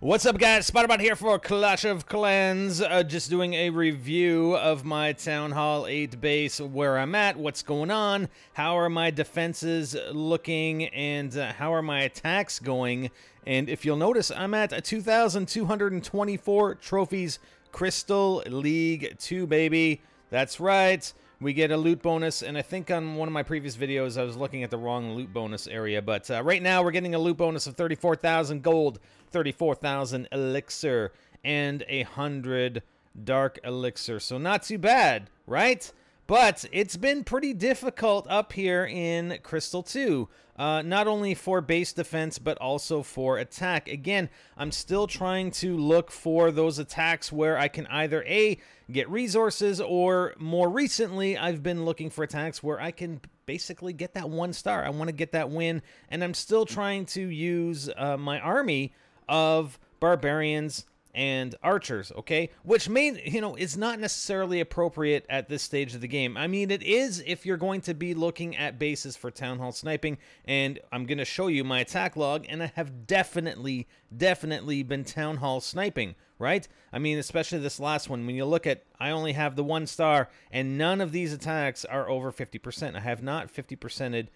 What's up, guys? Spiderbot here for Clash of Clans. Just doing a review of my Town Hall 8 base, where I'm at, what's going on, how are my defenses looking, and how are my attacks going. And if you'll notice, I'm at 2,224 trophies, Crystal League 2, baby. That's right. We get a loot bonus, and I think on one of my previous videos I was looking at the wrong loot bonus area, but right now we're getting a loot bonus of 34,000 gold, 34,000 elixir, and 100 dark elixir, so not too bad, right? But it's been pretty difficult up here in Crystal 2, not only for base defense, but also for attack. Again, I'm still trying to look for those attacks where I can either A, get resources, or more recently, I've been looking for attacks where I can basically get that 1 star. I want to get that win, and I'm still trying to use my army of barbarians and archers, okay? Which is not necessarily appropriate at this stage of the game. I mean, it is if you're going to be looking at bases for Town Hall sniping, and I'm going to show you my attack log, and I have definitely been Town Hall sniping, right? I mean, especially this last one. When you look at, I only have the 1 star, and none of these attacks are over 50%. I have not 50%ed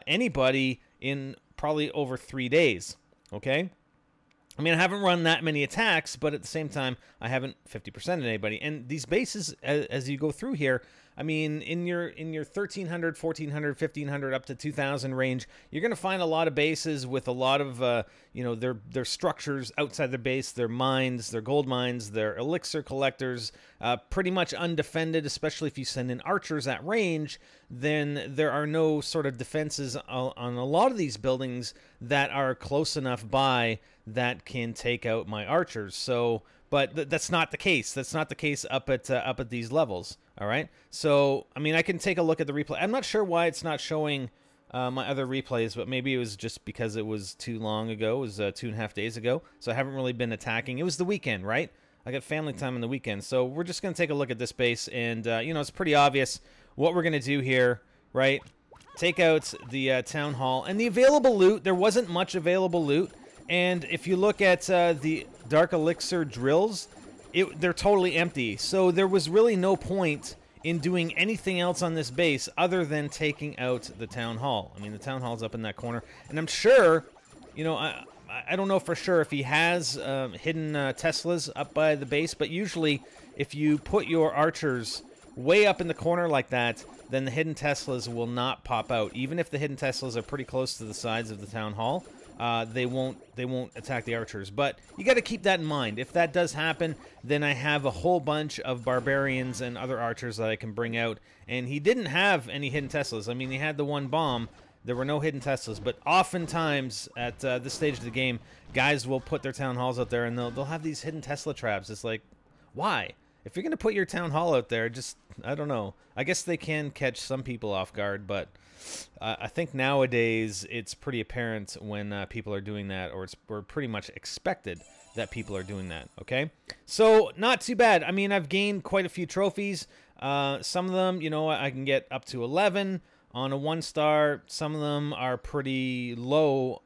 anybody in probably over 3 days, okay? I mean, I haven't run that many attacks, but at the same time, I haven't 50%ed anybody. And these bases, as you go through here, I mean, in your 1,300, 1,400, 1,500, up to 2,000 range, you're going to find a lot of bases with a lot of, their structures outside their base, their mines, their gold mines, their elixir collectors, pretty much undefended, especially if you send in archers at range. Then there are no sort of defenses on a lot of these buildings that are close enough by that can take out my archers. So, but that's not the case. That's not the case up at these levels. All right. So, I mean, I can take a look at the replay. I'm not sure why it's not showing my other replays, but maybe it was just because it was too long ago. It was 2.5 days ago. So I haven't really been attacking. It was the weekend, right? I got family time on the weekend. So we're just going to take a look at this base. And, it's pretty obvious what we're going to do here, right? Take out the Town Hall. And the available loot, there wasn't much available loot. And if you look at the Dark Elixir drills, they're totally empty. So there was really no point in doing anything else on this base other than taking out the Town Hall. I mean, the Town Hall's up in that corner. And I'm sure, I don't know for sure if he has hidden Teslas up by the base, but usually if you put your archers way up in the corner like that, then the hidden Teslas will not pop out. Even if the hidden Teslas are pretty close to the sides of the Town Hall, they won't attack the archers. But you got to keep that in mind. If that does happen, then I have a whole bunch of barbarians and other archers that I can bring out. And he didn't have any hidden Teslas. I mean, he had the 1 bomb. There were no hidden Teslas. But oftentimes at this stage of the game, guys will put their Town Halls out there and they'll have these hidden Tesla traps. It's like, why? If you're going to put your Town Hall out there, just, I don't know. I guess they can catch some people off guard, but I think nowadays it's pretty apparent when people are doing that, or we're pretty much expected that people are doing that, okay? So, not too bad. I mean, I've gained quite a few trophies. Some of them, I can get up to 11 on a 1 star. Some of them are pretty low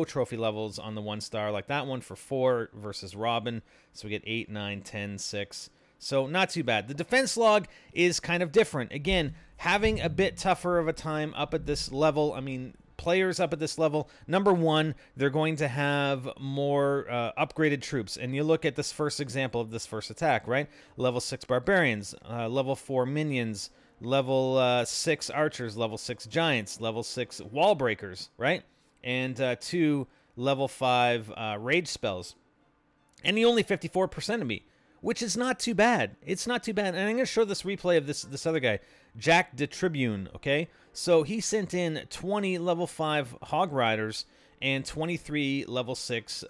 trophy levels on the 1 star, like that one for 4 versus Robin. So we get 8, 9, 10, 6. So not too bad. The defense log is kind of different. Again, having a bit tougher of a time up at this level. I mean, players up at this level, number one, they're going to have more upgraded troops. And you look at this first example of this first attack, right? Level 6 barbarians, level 4 minions, level 6 archers, level 6 giants, level 6 wall breakers, right? And 2 level 5 rage spells. And he only 54% of me, which is not too bad. It's not too bad. And I'm going to show this replay of this other guy, Jack de Tribune, okay? So he sent in 20 level 5 Hog Riders and 23 level 6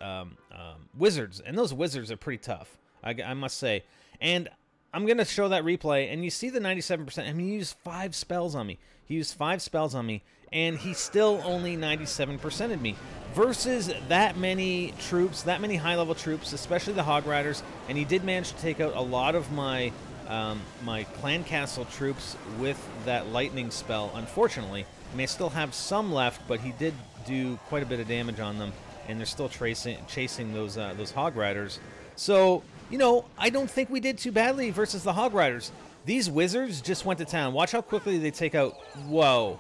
Wizards. And those Wizards are pretty tough, I must say. And I'm going to show that replay, and you see the 97%. I mean, he used 5 spells on me. He used 5 spells on me, and he still only 97%ed me. Versus that many troops, that many high-level troops, especially the Hog Riders, and he did manage to take out a lot of my my Clan Castle troops with that lightning spell, unfortunately. I may still have some left, but he did do quite a bit of damage on them. and they're still chasing those Hog Riders. So, I don't think we did too badly versus the Hog Riders. These wizards just went to town. Watch how quickly they take out. Whoa.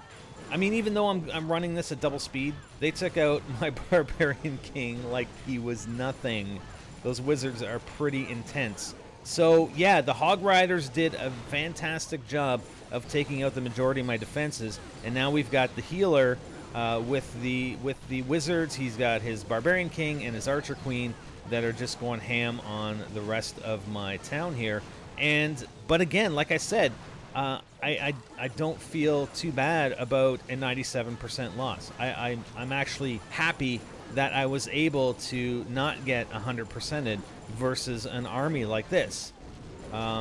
I mean, even though I'm running this at double speed, they took out my Barbarian King like he was nothing. Those wizards are pretty intense. So, yeah, the Hog Riders did a fantastic job of taking out the majority of my defenses. And now we've got the healer with the wizards. He's got his Barbarian King and his Archer Queen that are just going ham on the rest of my town here. But again, like I said, I don't feel too bad about a 97% loss. I'm actually happy that I was able to not get 100%ed versus an army like this.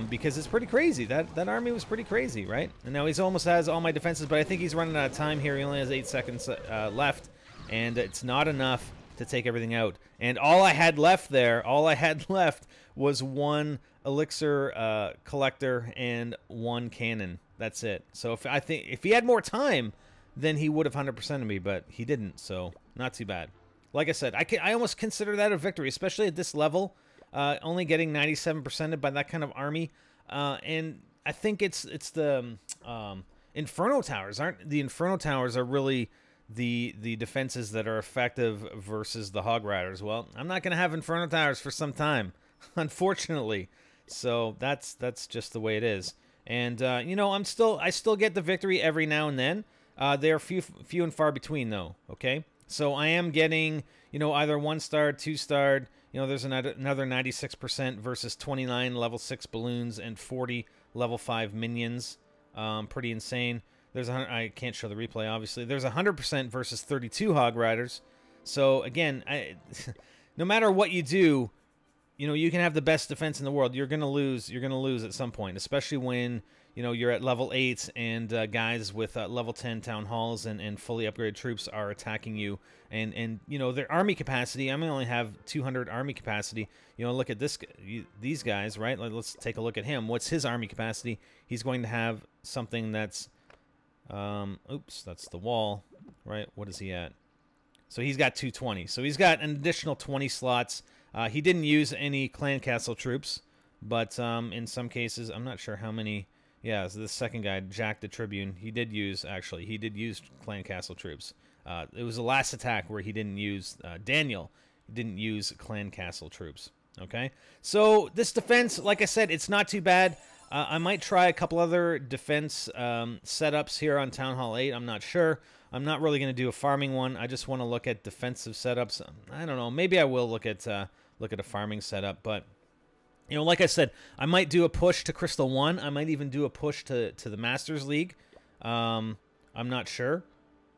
Because it's pretty crazy. That army was pretty crazy, right? And now he's almost has all my defenses, but I think he's running out of time here. He only has 8 seconds left, and it's not enough to take everything out. And all I had left was one elixir collector and one cannon. That's it. So if he had more time, then he would have 100%ed me, but he didn't, so not too bad. Like I said, I almost consider that a victory, especially at this level. Only getting 97%ed by that kind of army, and I think it's the Inferno Towers. The Inferno Towers are really the defenses that are effective versus the Hog Riders. Well, I'm not going to have Inferno Towers for some time, unfortunately. So that's just the way it is. And I still get the victory every now and then. They're few and far between, though. Okay, so I am getting either 1-star, 2-star. There's another 96% versus 29 level 6 balloons and 40 level 5 minions. Pretty insane. I can't show the replay, obviously. There's 100% versus 32 Hog Riders. So, again, no matter what you do, you can have the best defense in the world. You're going to lose. You're going to lose at some point, especially when you're at level 8 and guys with level 10 town halls and fully upgraded troops are attacking you. And their army capacity, I only have 200 army capacity. Look at these guys, right? Let's take a look at him. What's his army capacity? He's going to have something that's, oops, that's the wall, right? What is he at? So he's got 220. So he's got an additional 20 slots. He didn't use any clan castle troops, but in some cases, I'm not sure how many. Yeah, so the second guy, Jack the Tribune, he did use clan castle troops. It was the last attack where he didn't use, Daniel didn't use clan castle troops. Okay, so this defense, like I said, it's not too bad. I might try a couple other defense setups here on Town Hall 8. I'm not sure. I'm not really going to do a farming one. I just want to look at defensive setups. I don't know. Maybe I will look at a farming setup, but like I said, I might do a push to Crystal 1. I might even do a push to the Masters League. I'm not sure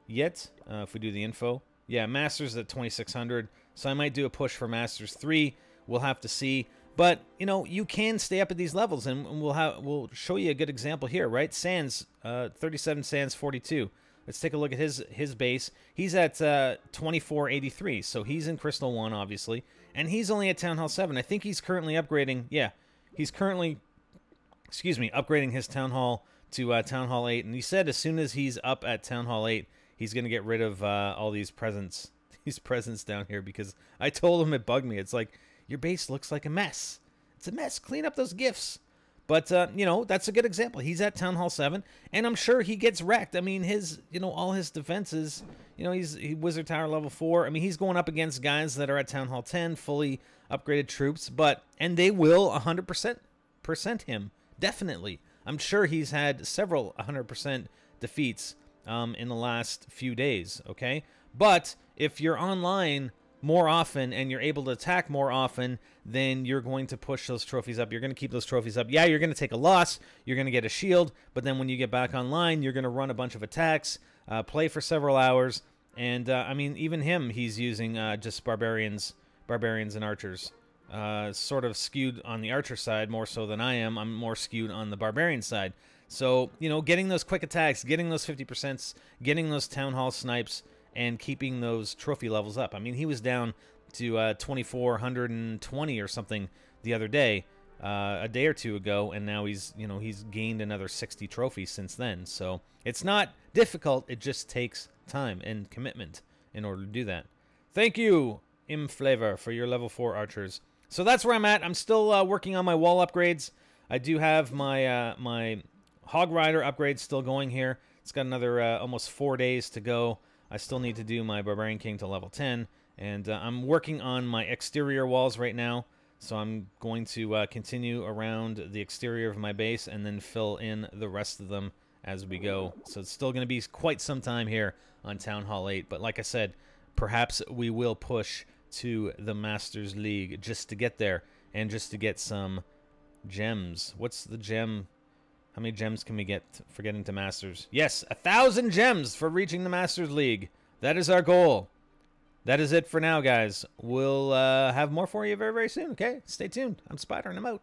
yet if we do the info. Yeah, Masters at 2,600. So I might do a push for Masters 3. We'll have to see. But, you can stay up at these levels, and we'll show you a good example here, right? Sands, 37, Sands 42. Let's take a look at his base. He's at 2483, so he's in Crystal 1, obviously. And he's only at Town Hall 7. I think he's currently upgrading. Yeah, he's currently, upgrading his Town Hall to Town Hall 8. And he said as soon as he's up at Town Hall 8, he's going to get rid of all these presents down here, because I told him it bugged me. It's like, your base looks like a mess. It's a mess. Clean up those gifts. But, that's a good example. He's at Town Hall 7, and I'm sure he gets wrecked. I mean, all his defenses, he's Wizard Tower level 4. I mean, he's going up against guys that are at Town Hall 10, fully upgraded troops, and they will 100% him. Definitely. I'm sure he's had several 100% defeats in the last few days, okay? But if you're online more often and you're able to attack more often, then you're going to push those trophies up. You're going to keep those trophies up. Yeah, you're going to take a loss. You're going to get a shield. But then when you get back online, you're going to run a bunch of attacks, play for several hours. And, even him, he's using just barbarians and archers. Sort of skewed on the archer side more so than I am. I'm more skewed on the barbarian side. So, getting those quick attacks, getting those 50%, getting those town hall snipes, and keeping those trophy levels up. I mean, he was down to 2,420 or something the other day, a day or two ago, and now he's gained another 60 trophies since then. So it's not difficult. It just takes time and commitment in order to do that. Thank you, Imflavor, for your level 4 archers. So that's where I'm at. I'm still working on my wall upgrades. I do have my my Hog Rider upgrade still going here. It's got another almost 4 days to go. I still need to do my Barbarian King to level 10. And I'm working on my exterior walls right now. So I'm going to continue around the exterior of my base and then fill in the rest of them as we go. So it's still going to be quite some time here on Town Hall 8. But like I said, perhaps we will push to the Masters League just to get there and just to get some gems. What's the gem? How many gems can we get for getting to Masters? Yes, 1,000 gems for reaching the Masters League. That is our goal. That is it for now, guys. We'll have more for you very, very soon, okay? Stay tuned. I'm Spider, and I'm out.